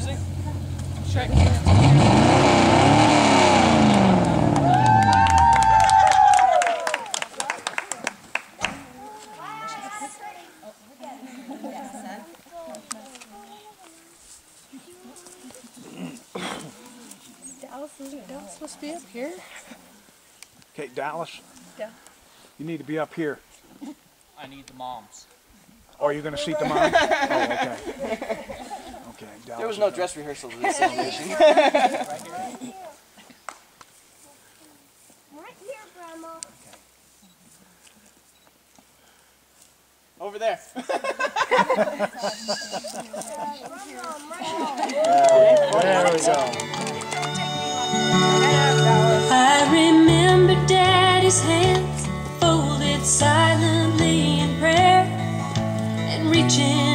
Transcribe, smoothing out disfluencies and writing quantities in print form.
music. Check. Dallas must be up here. Okay, Dallas. Yeah. You need to be up here. I need the moms. Or are you going to seat the mom? Oh, okay. Okay, Dallas. There was no dress rehearsal to this celebration. Right here, Grandma. Over there. There we go. I remember Daddy's hands folded silently in prayer and reaching